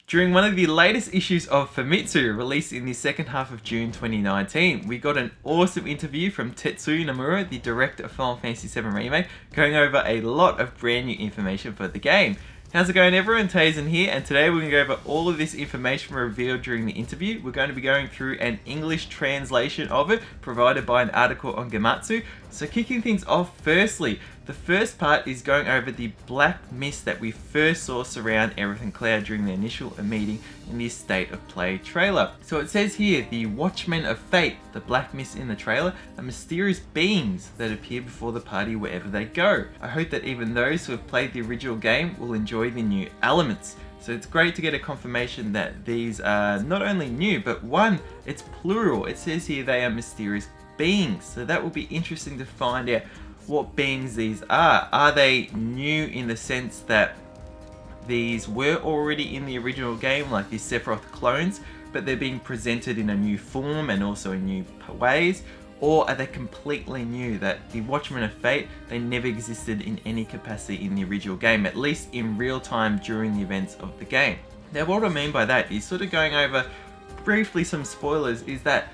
During one of the latest issues of Famitsu, released in the second half of June 2019, we got an awesome interview from Tetsuya Nomura, the director of Final Fantasy VII Remake, going over a lot of brand new information for the game. How's it going, everyone? Tazen here, and today we're going to go over all of this information revealed during the interview. We're going to be going through an English translation of it, provided by an article on Gematsu. So kicking things off, firstly, the first part is going over the black mist that we first saw surround Everything Cloud during the initial meeting in the State of Play trailer. So it says here, the Watchmen of Fate, the black mist in the trailer, are mysterious beings that appear before the party wherever they go. I hope that even those who have played the original game will enjoy the new elements. So it's great to get a confirmation that these are not only new, but one, it's plural. It says here they are mysterious beings. So that will be interesting to find out what beings these are. Are they new in the sense that these were already in the original game, like these Sephiroth clones, but they're being presented in a new form and also in new ways? Or are they completely new, that the Watchmen of Fate, they never existed in any capacity in the original game, at least in real time during the events of the game? Now what I mean by that is sort of going over briefly some spoilers, is that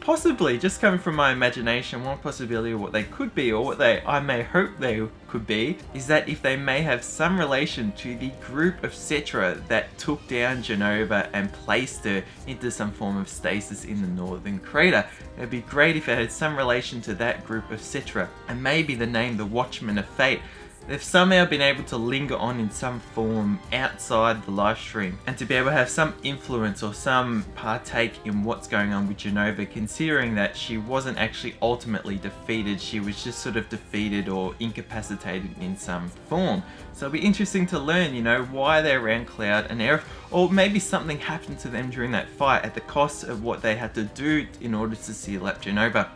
possibly, just coming from my imagination, one possibility of what they could be, or what I may hope they could be, is that if they may have some relation to the group of Cetra that took down Jenova and placed her into some form of stasis in the Northern Crater. It'd be great if it had some relation to that group of Cetra, and maybe the name the Watchmen of Fate, they've somehow been able to linger on in some form outside the live stream, and to be able to have some influence or some partake in what's going on with Jenova, considering that she wasn't actually ultimately defeated, she was just sort of defeated or incapacitated in some form. So it'll be interesting to learn, why they're around Cloud and Aerith, or maybe something happened to them during that fight at the cost of what they had to do in order to seal up Jenova.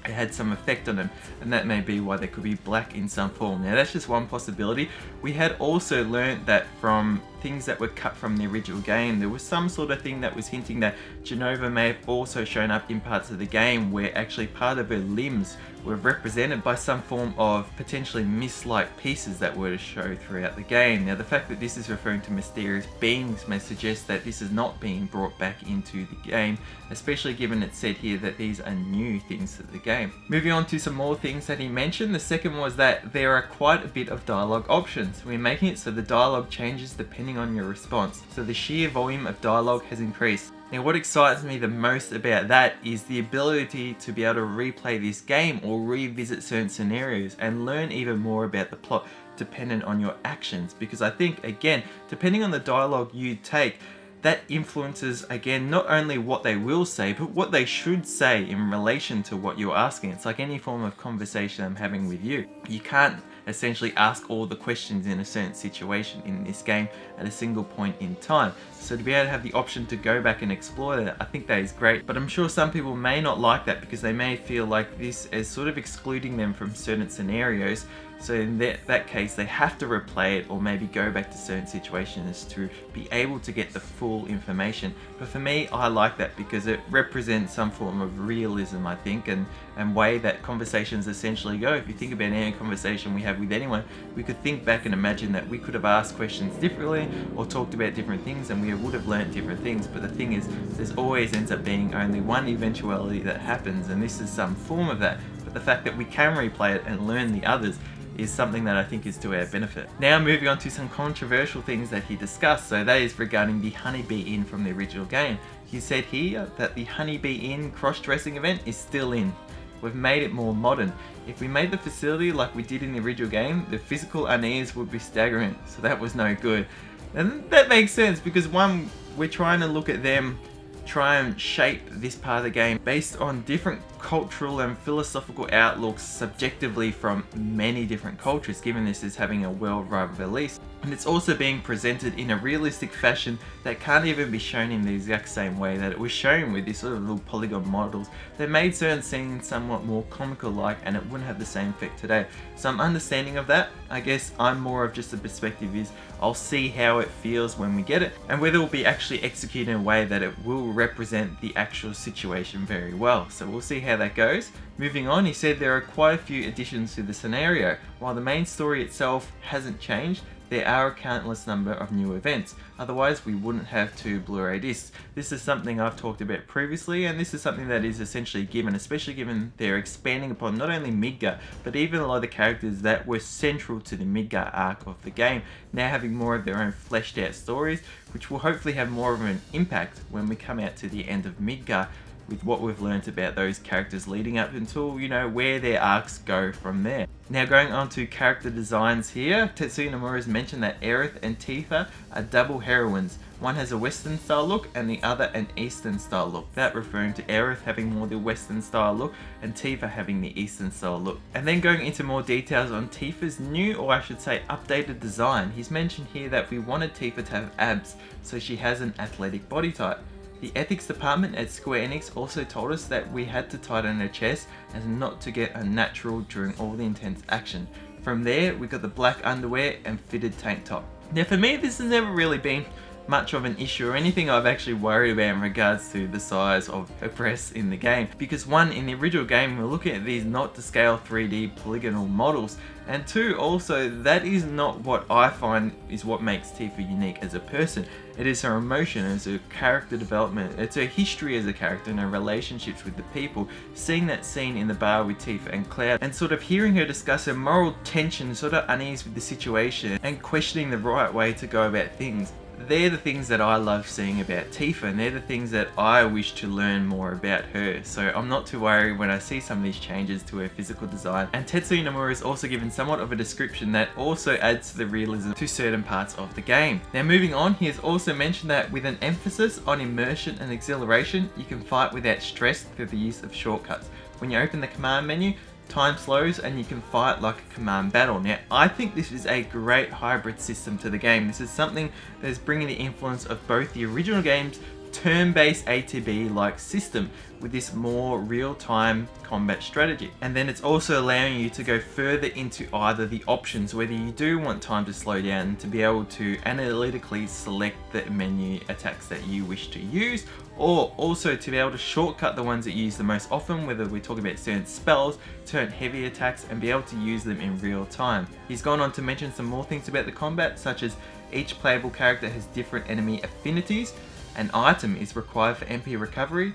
It had some effect on them, and that may be why they could be black in some form. Now that's just one possibility. We had also learned that from things that were cut from the original game, there was some sort of thing that was hinting that Jenova may have also shown up in parts of the game where actually part of her limbs were represented by some form of potentially mist-like pieces that were to show throughout the game. Now the fact that this is referring to mysterious beings may suggest that this is not being brought back into the game, especially given it said here that these are new things to the game. Moving on to some more things that he mentioned, the second was that there are quite a bit of dialogue options. We're making it so the dialogue changes depending on your response, so the sheer volume of dialogue has increased. Now what excites me the most about that is the ability to be able to replay this game or revisit certain scenarios and learn even more about the plot dependent on your actions, because I think, again, depending on the dialogue you take, that influences, again, not only what they will say, but what they should say in relation to what you're asking. It's like any form of conversation I'm having with you. You can't essentially ask all the questions in a certain situation in this game at a single point in time. So to be able to have the option to go back and explore that, I think that is great. But I'm sure some people may not like that because they may feel like this is sort of excluding them from certain scenarios. So in that case, they have to replay it or maybe go back to certain situations to be able to get the full information. But for me, I like that because it represents some form of realism, I think, and way that conversations essentially go. If you think about any conversation we have with anyone, we could think back and imagine that we could have asked questions differently or talked about different things, and we would have learned different things. But the thing is, there's always ends up being only one eventuality that happens, and this is some form of that. But the fact that we can replay it and learn the others is something that I think is to our benefit. Now moving on to some controversial things that he discussed, so that is regarding the Honeybee Inn from the original game. He said here that the Honeybee Inn cross-dressing event is still in. We've made it more modern. If we made the facility like we did in the original game, the physical unease would be staggering, so that was no good. And that makes sense because one, we're trying to look at them try and shape this part of the game based on different cultural and philosophical outlooks subjectively from many different cultures, given this is having a worldwide release. And it's also being presented in a realistic fashion that can't even be shown in the exact same way that it was shown with these sort of little polygon models that made certain scenes somewhat more comical-like, and it wouldn't have the same effect today. So I'm understanding of that. I guess I'm more of just a perspective is I'll see how it feels when we get it and whether it will be actually executed in a way that it will represent the actual situation very well. So we'll see how that goes. Moving on, he said there are quite a few additions to the scenario. While the main story itself hasn't changed, there are a countless number of new events. Otherwise, we wouldn't have 2 Blu-ray discs. This is something I've talked about previously, and this is something that is essentially given, especially given they're expanding upon not only Midgar, but even a lot of the characters that were central to the Midgar arc of the game, now having more of their own fleshed out stories, which will hopefully have more of an impact when we come out to the end of Midgar, with what we've learnt about those characters leading up until, you know, where their arcs go from there. Now going on to character designs here, Tetsuya Nomura has mentioned that Aerith and Tifa are double heroines. One has a Western style look and the other an Eastern style look. That referring to Aerith having more the Western style look and Tifa having the Eastern style look. And then going into more details on Tifa's new, or I should say updated design, he's mentioned here that we wanted Tifa to have abs, so she has an athletic body type. The ethics department at Square Enix also told us that we had to tighten her chest as not to get unnatural during all the intense action. From there, we got the black underwear and fitted tank top. Now for me, this has never really been much of an issue or anything I've actually worried about in regards to the size of her breasts in the game, because one, in the original game we're looking at these not to scale 3D polygonal models, and two, also that is not what I find is what makes Tifa unique as a person. It is her emotion, it's her character development, it's her history as a character and her relationships with the people. Seeing that scene in the bar with Tifa and Cloud and sort of hearing her discuss her moral tension, sort of unease with the situation and questioning the right way to go about things. They're the things that I love seeing about Tifa, and they're the things that I wish to learn more about her. So I'm not too worried when I see some of these changes to her physical design. And Tetsuya Nomura is also given somewhat of a description that also adds to the realism to certain parts of the game. Now moving on, he has also mentioned that with an emphasis on immersion and exhilaration, you can fight without stress through the use of shortcuts. When you open the command menu, time slows and you can fight like a command battle. Now I think this is a great hybrid system to the game. This is something that is bringing the influence of both the original game's turn-based ATB like system with this more real-time combat strategy, and then it's also allowing you to go further into either the options, whether you do want time to slow down and to be able to analytically select the menu attacks that you wish to use, or also to be able to shortcut the ones that you use the most often, whether we're talking about certain spells, certain heavy attacks, and be able to use them in real time. He's gone on to mention some more things about the combat, such as each playable character has different enemy affinities, an item is required for MP recovery,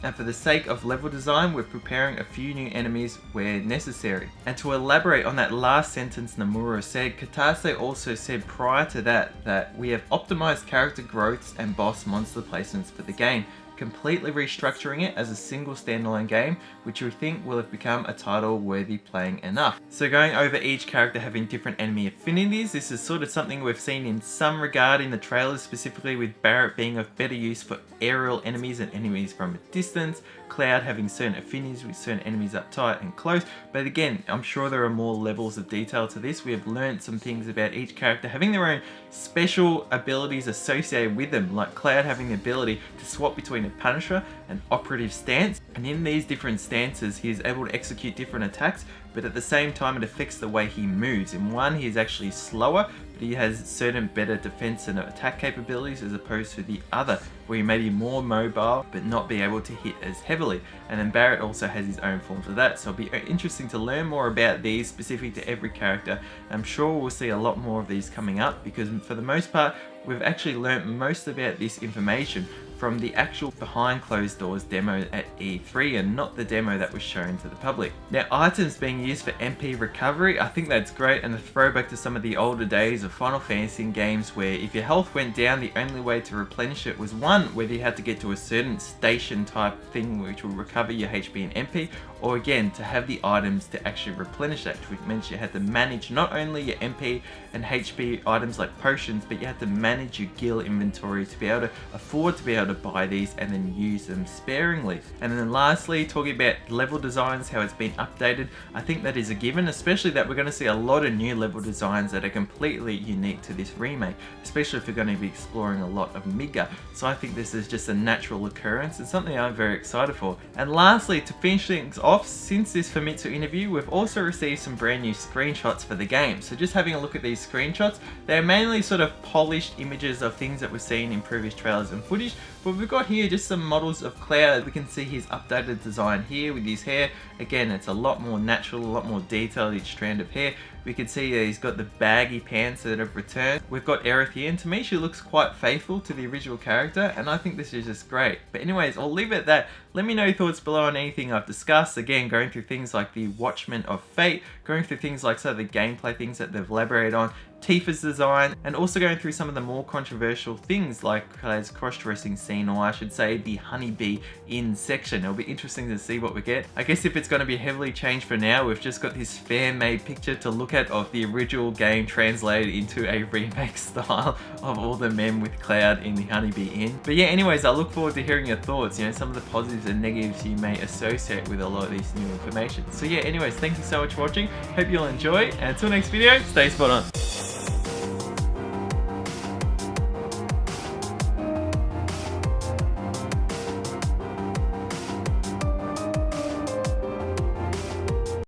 and for the sake of level design, we're preparing a few new enemies where necessary. And to elaborate on that last sentence Nomura said, Katase also said prior to that we have optimized character growths and boss monster placements for the game, completely restructuring it as a single standalone game, which we think will have become a title worthy playing enough. So going over each character having different enemy affinities, this is sort of something we've seen in some regard in the trailers, specifically with Barret being of better use for aerial enemies and enemies from a distance, Cloud having certain affinities with certain enemies up tight and close. But again, I'm sure there are more levels of detail to this. We have learned some things about each character having their own special abilities associated with them, like Cloud having the ability to swap between a Punisher and operative stance, and in these different stances he is able to execute different attacks, but at the same time it affects the way he moves. In one he is actually slower, but he has certain better defense and attack capabilities as opposed to the other, where he may be more mobile but not be able to hit as heavily. And then Barret also has his own forms of that, so it'll be interesting to learn more about these specific to every character. I'm sure we'll see a lot more of these coming up, because for the most part we've actually learnt most about this information from the actual behind closed doors demo at E3 and not the demo that was shown to the public. Now, items being used for MP recovery, I think that's great, and a throwback to some of the older days of Final Fantasy games where if your health went down, the only way to replenish it was one, whether you had to get to a certain station type thing which will recover your HP and MP, or again to have the items to actually replenish that, which meant you had to manage not only your MP and HP items like potions, but you had to manage your gil inventory to be able to afford to be able to buy these and then use them sparingly. And then lastly, talking about level designs, how it's been updated, I think that is a given, especially that we're going to see a lot of new level designs that are completely unique to this remake, especially if we're going to be exploring a lot of Midgar. So I think this is just a natural occurrence and something I'm very excited for. And lastly, to finish things off, since this Famitsu interview, we've also received some brand new screenshots for the game. So just having a look at these screenshots, they're mainly sort of polished images of things that we've seen in previous trailers and footage, but we've got here just some models of Cloud. We can see his updated design here with his hair. Again, it's a lot more natural, a lot more detailed, each strand of hair. We can see that he's got the baggy pants that have returned. We've got Aerith here, and to me she looks quite faithful to the original character, and I think this is just great. But anyways, I'll leave it at that. Let me know your thoughts below on anything I've discussed. Again, going through things like the Watchman of Fate, going through things like some of the gameplay things that they've elaborated on, Tifa's design, and also going through some of the more controversial things like Claire's cross-dressing scene, or I should say the honeybee in section. It'll be interesting to see what we get. I guess if it's going to be heavily changed for now, we've just got this fan-made picture to look at of the original game translated into a remake style of all the men with Cloud in the honeybee inn. But yeah, anyways, I look forward to hearing your thoughts, you know, some of the positives and negatives you may associate with a lot of this new information. So yeah, anyways, thank you so much for watching. Hope you'll enjoy, and until next video, stay spot on.